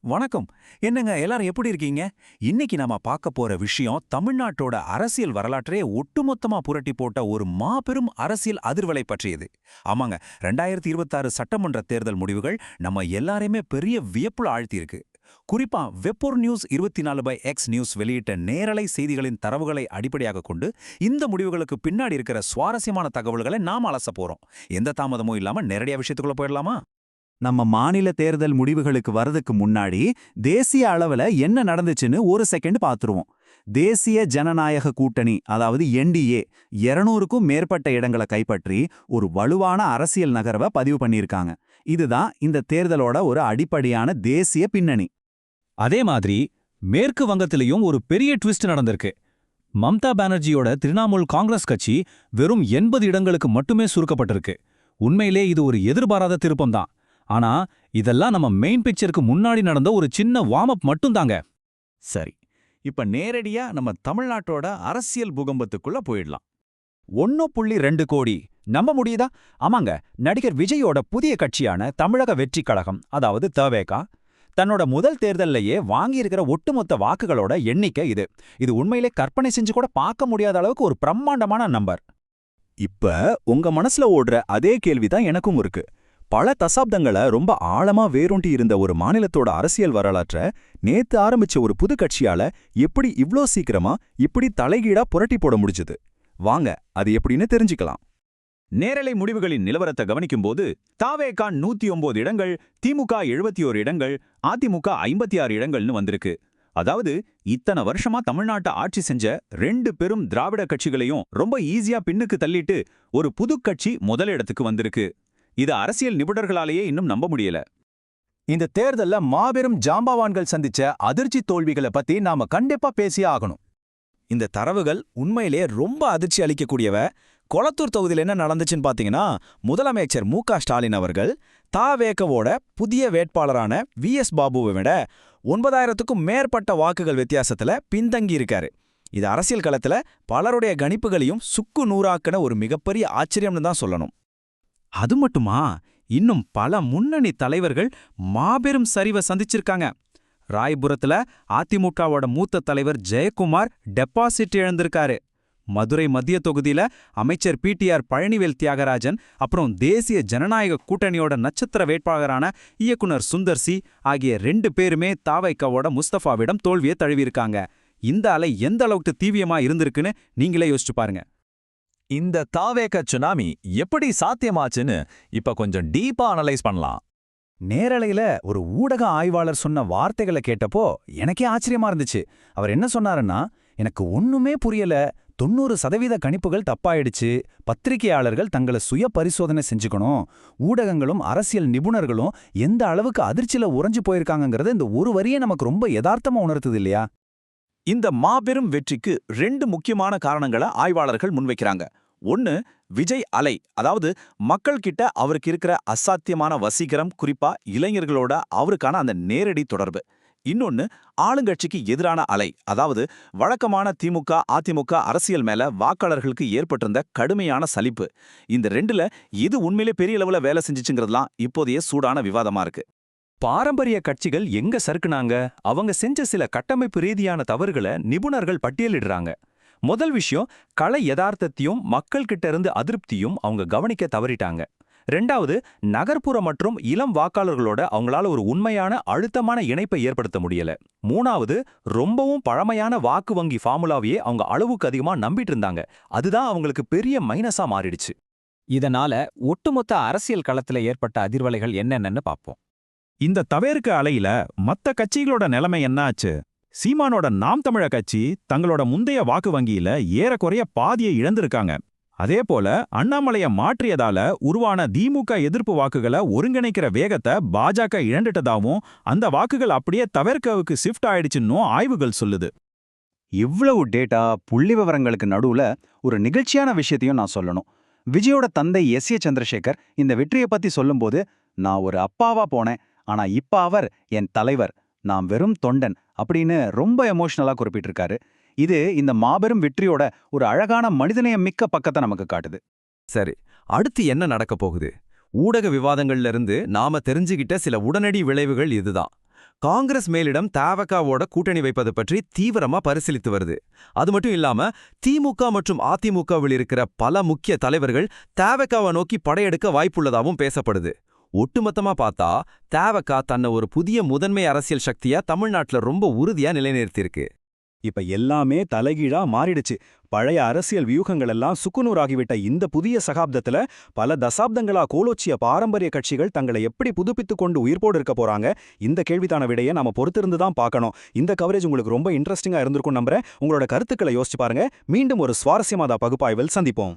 வணக்கம். என்னங்க எல்லாரும் எப்படி இருக்கீங்க? இன்னைக்கு நாம பார்க்க போற விஷயம் தமிழ்நாட்டோட அரசியல் வரலாற்றையே ஒட்டுமொத்தமா புரட்டி போட்ட ஒரு மாபெரும் அரசியல் அதிர்வலை பற்றியது. ஆமாங்க, 2026 சட்டமன்ற தேர்தல் முடிவுகள் நம்ம எல்லாரையுமே பெரிய வியப்புல ஆழ்த்தியிருக்கு. குறிப்பா வெப்போர் நியூஸ் 24/X நியூஸ் வெளியிட்ட நேரலை செய்திகளின் தரவுகளை அடிப்படையாக கொண்டு இந்த முடிவுகளுக்கு பின்னாடி இருக்கிற சுவாரஸ்யமான தகவல்களை நாம அலச போறோம். எந்த தாமதமும் இல்லாம நேரடியா விஷயத்துக்குள்ள போயிடலாமா? நம்ம மாநில தேர்தல் முடிவுகளுக்கு வரதுக்கு முன்னாடி தேசிய அளவுல என்ன நடந்துச்சுன்னு ஒரு செகண்ட் பார்த்துருவோம். தேசிய ஜனநாயக கூட்டணி அதாவது என்டிஏ 200க்கும் மேற்பட்ட இடங்களை கைப்பற்றி ஒரு வலுவான அரசியல் நகர்வை பதிவு பண்ணியிருக்காங்க. இதுதான் இந்த தேர்தலோட ஒரு அடிப்படையான தேசிய பின்னணி. அதே மாதிரி மேற்கு வங்கத்திலையும் ஒரு பெரிய ட்விஸ்ட் நடந்திருக்கு. மம்தா பானர்ஜியோட திரிணாமுல் காங்கிரஸ் கட்சி வெறும் 80 இடங்களுக்கு மட்டுமே சுருக்கப்பட்டிருக்கு. உண்மையிலே இது ஒரு எதிர்பாராத திருப்பம் தான். ஆனா இதெல்லாம் நம்ம மெயின் பிக்சருக்கு முன்னாடி நடந்த ஒரு சின்ன வார்ம் அப் மட்டும் தாங்க. சரி, இப்ப நேரடியா நம்ம தமிழ்நாட்டோட அரசியல் பூகம்பத்துக்குள்ள போயிடலாம். 1.2 கோடி நம்ப முடியுதா? ஆமாங்க, நடிகர் விஜயோட புதிய கட்சியான தமிழக வெற்றிக் கழகம் அதாவது தவேகா தன்னோட முதல் தேர்தல்லையே வாங்கியிருக்கிற ஒட்டுமொத்த வாக்குகளோட எண்ணிக்கை இது. இது உண்மையிலே கற்பனை செஞ்சு கூட பார்க்க முடியாத அளவுக்கு ஒரு பிரம்மாண்டமான நம்பர். இப்ப உங்க மனசுல ஓடுற அதே கேள்விதான் எனக்கும் இருக்கு. பல தசாப்தங்களை ரொம்ப ஆழமா வேரூண்டி இருந்த ஒரு மாநிலத்தோட அரசியல் வரலாற்ற நேத்து ஆரம்பிச்ச ஒரு புது கட்சியால எப்படி இவ்ளோ சீக்கிரமா இப்படி தலைகீழா புரட்டி போட முடிஞ்சது? வாங்க அது எப்படின்னு தெரிஞ்சுக்கலாம். நேரலை முடிவுகளின் நிலவரத்தை கவனிக்கும்போது தாவேகா 109 இடங்கள், திமுக 71 இடங்கள், அதிமுக 56 இடங்கள்னு வந்திருக்கு. அதாவது இத்தனை வருஷமா தமிழ்நாட்டை ஆட்சி செஞ்ச 2 பெரும் திராவிட கட்சிகளையும் ரொம்ப ஈஸியா பின்னுக்கு தள்ளிட்டு ஒரு புது கட்சி முதலிடத்துக்கு வந்திருக்கு. இது அரசியல் நிபுணர்களாலேயே இன்னும் நம்ப முடியல. இந்த தேர்தல்ல மாபெரும் ஜாம்பவான்கள் சந்திச்ச அதிர்ச்சி தோல்விகளை பத்தி நாம கண்டிப்பா பேசியே ஆகணும். இந்த தரவுகள் உண்மையிலே ரொம்ப அதிர்ச்சி அளிக்கக்கூடியவ. கொளத்தூர் தொகுதியில் என்ன நடந்துச்சுன்னு பாத்தீங்கன்னா, முதலமைச்சர் மு.க. ஸ்டாலின் அவர்கள் தாவேகவோட புதிய வேட்பாளரான வி.எஸ். பாபுவை விட 9,000க்கும் மேற்பட்ட வாக்குகள் வித்தியாசத்துல பின்தங்கி இருக்காரு. இது அரசியல் களத்துல பலருடைய கணிப்புகளையும் சுக்கு நூறாக்கின ஒரு மிகப்பெரிய ஆச்சரியம்னு தான் சொல்லணும். அது மட்டுமா, இன்னும் பல முன்னணி தலைவர்கள் மாபெரும் சரிவை சந்திச்சிருக்காங்க. ராயபுரத்துல அதிமுகவோட மூத்த தலைவர் ஜெயக்குமார் டெபாசிட் இழந்திருக்காரு. மதுரை மத்திய தொகுதியில அமைச்சர் பிடிஆர் பழனிவேல் தியாகராஜன், அப்புறம் தேசிய ஜனநாயக கூட்டணியோட நட்சத்திர வேட்பாளரான இயக்குனர் சுந்தர்சி ஆகிய 2 பேருமே தாவைக்காவோட முஸ்தபாவிடம் தோல்வியை தழுவியிருக்காங்க. இந்த அலை எந்த அளவுக்கு தீவிரமா இருந்திருக்குன்னு நீங்களே யோசிச்சு பாருங்க. இந்த தாவேக சுனாமி எப்படி சாத்தியமாச்சுன்னு இப்ப கொஞ்சம் டீப்பா அனலைஸ் பண்ணலாம். நேரலையில ஒரு ஊடக ஆய்வாளர் சொன்ன வார்த்தைகளை கேட்டப்போ எனக்கே ஆச்சரியமா இருந்துச்சு. அவர் என்ன சொன்னாருன்னா, எனக்கு ஒண்ணுமே புரியல, 90% கணிப்புகள் தப்பாயிடுச்சு, பத்திரிகையாளர்கள் தங்களை சுய பரிசோதனை செஞ்சுக்கணும், ஊடகங்களும் அரசியல் நிபுணர்களும் எந்த அளவுக்கு அதிர்ச்சியில உறைஞ்சு போயிருக்காங்கிறது இந்த ஒரு வரியே நமக்கு ரொம்ப யதார்த்தமா உணர்த்துது இல்லையா? இந்த மாபெரும் வெற்றிக்கு 2 முக்கியமான காரணங்களை ஆய்வாளர்கள் முன்வைக்கிறாங்க. ஒன்னு, விஜய் அலை, அதாவது மக்கள் கிட்ட அவருக்கு இருக்கிற அசாத்தியமான வசீகரம், குறிப்பா இளைஞர்களோட அவருக்கான அந்த நேரடி தொடர்பு. இன்னொன்னு, ஆளுங்கட்சிக்கு எதிரான அலை, அதாவது வழக்கமான திமுக அதிமுக அரசியல் மேல வாக்காளர்களுக்கு ஏற்பட்டிருந்த கடுமையான சலிப்பு. இந்த 2ல எது உண்மையிலே பெரிய அளவுல வேலை செஞ்சுச்சுங்கிறதுலாம் இப்போதைய சூடான விவாதமா இருக்கு. பாரம்பரிய கட்சிகள் எங்க சறுக்குனாங்க? அவங்க செஞ்ச சில கட்டமைப்பு ரீதியான தவறுகளை நிபுணர்கள் பட்டியலிடுறாங்க. முதல் விஷயம், கலை யதார்த்தத்தையும் மக்கள் கிட்ட இருந்து அதிருப்தியும் அவங்க கவனிக்க தவறிட்டாங்க. 2வது, நகர்ப்புற மற்றும் இளம் வாக்காளர்களோட அவங்களால ஒரு உண்மையான அழுத்தமான இணைப்பை ஏற்படுத்த முடியல. 3வது, ரொம்பவும் பழமையான வாக்கு வங்கி ஃபார்முலாவையே அவங்க அளவுக்கு அதிகமா நம்பிட்டு இருந்தாங்க. அதுதான் அவங்களுக்கு பெரிய மைனஸா மாறிடுச்சு. இதனால ஒட்டுமொத்த அரசியல் களத்துல ஏற்பட்ட அதிர்வலைகள் என்னென்னு பார்ப்போம். இந்த தவேர்க்க அலையில மத்த கட்சிகளோட நிலைமை என்னாச்சு? சீமானோட நாம் தமிழர் கட்சி தங்களோட முந்தைய வாக்கு வங்கியில ஏறக்குறைய பாதியை இழந்திருக்காங்க. அதே போல அண்ணாமலைய மாற்றியதால உருவான திமுக எதிர்ப்பு வாக்குகளை ஒருங்கிணைக்கிற வேகத்தை பாஜக இழந்துட்டதாவும், அந்த வாக்குகள் அப்படியே தவேர்க்கவுக்கு ஷிஃப்ட் ஆயிடுச்சுன்னும் ஆய்வுகள் சொல்லுது. இவ்வளவு டேட்டா புள்ளி விவரங்களுக்கு நடுவுல ஒரு நிகழ்ச்சியான விஷயத்தையும் நான் சொல்லணும். விஜயோட தந்தை எஸ்.ஏ. சந்திரசேகர் இந்த வெற்றியை பத்தி சொல்லும்போது, நான் ஒரு அப்பாவா போனேன், ஆனா இப்ப அவர் என் தலைவர், நான் வெறும் தொண்டன் அப்படின்னு ரொம்ப எமோஷனலா குறிப்பிட்டிருக்காரு. இது இந்த மாபெரும் வெற்றியோட ஒரு அழகான மனிதநேயம் மிக்க பக்கத்தை நமக்கு காட்டுது. சரி, அடுத்து என்ன நடக்க போகுது? ஊடக விவாதங்கள்ல இருந்து நாம தெரிஞ்சுக்கிட்ட சில உடனடி விளைவுகள் இதுதான். காங்கிரஸ் மேலிடம் தவகவோட கூட்டணி வைப்பது பற்றி தீவிரமா பரிசீலித்து வருது. அது மட்டும் இல்லாம திமுக மற்றும் அதிமுகவில் இருக்கிற பல முக்கிய தலைவர்கள் தவகவை நோக்கி படையெடுக்க வாய்ப்புள்ளதாகவும் பேசப்படுது. ஒட்டுமொத்தமா பார்த்தா தவக தன்னை ஒரு புதிய முதன்மை அரசியல் சக்தியா தமிழ்நாட்டுல ரொம்ப உறுதியா நிலைநிறுத்தியிருக்கு. இப்ப எல்லாமே தலைகீழா மாறிடுச்சு. பழைய அரசியல் வியூகங்கள் எல்லாம் சுக்குநூறாகிவிட்ட இந்த புதிய சகாப்தத்துல பல தசாப்தங்களா கோலோச்சிய பாரம்பரிய கட்சிகள் தங்களை எப்படி புதுப்பித்துக் கொண்டு உயிர்ப்போடு இருக்க போறாங்க? இந்த கேள்வித்தான விடையை நாம பொறுத்திருந்து தான் பார்க்கணும். இந்த கவரேஜ் உங்களுக்கு ரொம்ப இன்ட்ரெஸ்டிங்கா இருந்திருக்கும் நம்புறேன். உங்களோட கருத்துக்களை யோசிச்சு பாருங்க. மீண்டும் ஒரு சுவாரஸ்யமான பகுப்பாய்வில் சந்திப்போம்.